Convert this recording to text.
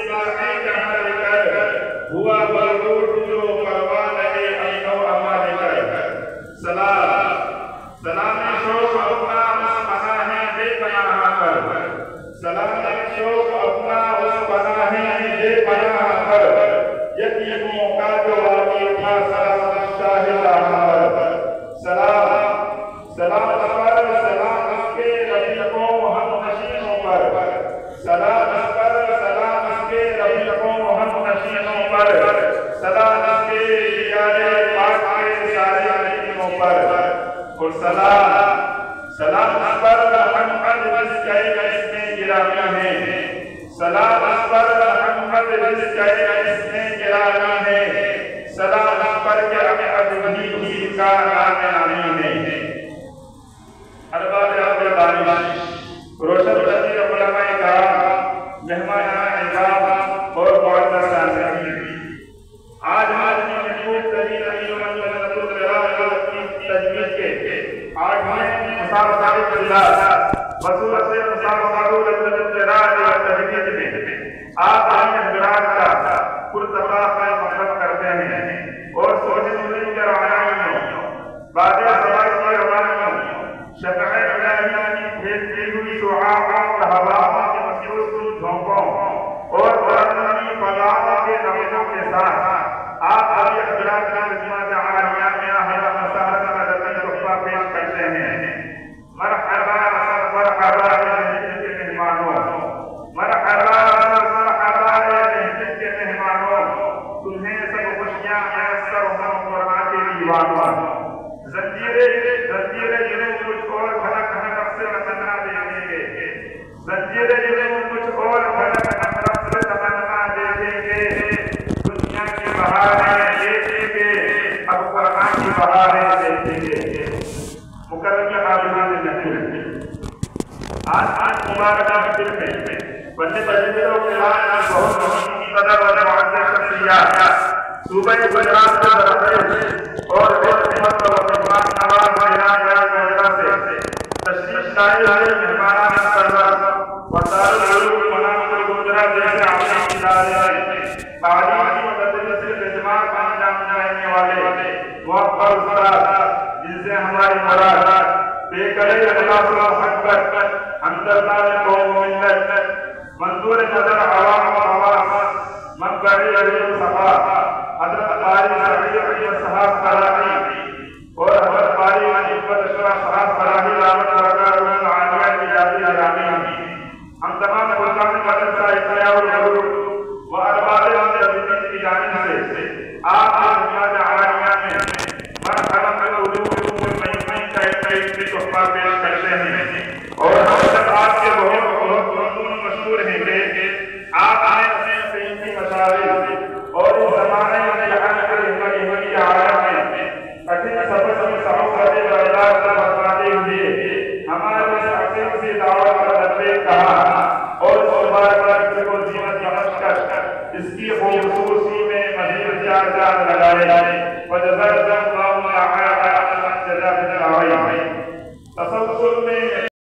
باقی جہاں لکر ہوا بلوٹ جو پروان ہے امن و امان کر سلام سلام شوق اپنا اس پناہ بے پناہ پر سلام شوق اپنا اس پناہ بے پناہ پر یتیموں کا جو واقع تھا سلام شاہ پر سلام سلام پر سلام اس کے رفیقوں ہم نشینوں پر سلام پر سلام اس کے رفیقوں ہم نشینوں پر سلام اس کے پیارے پاک کے سارے نشینوں پر اور سلام سلام پر محمد جس کے اس میں گرامی ہے سلام پر محمد جس کے اس میں گرامی ہے سلام پر کہ احمد وحی کا نام آمین ہے ارباب عقل دانش روشن بصیر علماء کرام مہمانان اعزاز اور معزز سامعین آج ہم محبوب ترین امیر جنت الرضا کی تجوید کے 8ویں مسابقہ اجلاس بصورت مسابقہ جنت الرضا تجوید میں آپ حضرات کا پرتقا مطلب کرتے ہیں اور سوچ سمجھ کے روانیوں باتیں سمجھ کی روانیوں شفاعت الہیہ کی پھیلتی ہوئی شعاعوں اور ہواؤں کے مسلسل جھونکوں اور برنمی فضاؤں کے نغموں کے ساتھ آپ ابھی حضرات کا خدمت عالیہ میں اہلا مساحت مدد تحفہ پیش کرتے ہیں مرحبا مرحبا مسجد کے مہمانوں مرحبا مرحبا مسجد کے مہمانوں تمہیں سب خوشیاں میسر ہوں قرآن کے دیوانوں زنجیرے جنہیں کچھ اور بھلک حنک سے تمنا دیکھیں گے زنجیرے جنہیں کچھ اور بھلک حنک سے تمنا دیکھیں گے دنیا کی بہاریں دیکھیں گے اب قرآن کی بہاریں دیکھیں گے مکرم حاضرین نحوی آج مبارکہ دل میں بندے تجویدوں کے لائن بہت مہمی قدر اور معزز شخصیات صوبہ گجرات کے درخت اور خدمت و خدمات نواز سے تشریف لائے ہوئے مہمانان مکرم و دارالعلوم مناظر گجرات جیسے عظیم ادارے میں تعلیم و تدریس کے خدمات انجام دینے والے موفق استاد جن سے ہماری مراد بے کرے اخلاص و محبت ہمدردان قوم و ملت منظور نظر عوام و عوام منبع علم صفا حضرت قاری سعید صاحب فراہی اور حضرت قاری عزت اشرف صاحب فراہی دعوت برکاتہ عالیہ کی یادی اگرامی ہم تمام ملکان مدرسہ احیاء القلوب و ارباب المدرسین کی جانب سے آپ کی بنیاد عالیہ میں مرحبا علوم المعین کا ایک تحفہ پیش کرتے ہیں اور ہم سب آپ کے بہت مشہور ہیں کہ آپ نے اپنے قیمتی مشاورے اور اس زمانے میں جہاں کے حکمت عالم میں کٹھن سفر میں صحبت برداشت کا بتاتے ہوئے ہمارے اس عقیم سے دعوت کا لبیک کہا اور اس مبارک کو زینت بخش کر اس کی خوبصورتی میں مزید چار لگائے وجزاک اللہ خیر جزاک اللہ تسلسل میں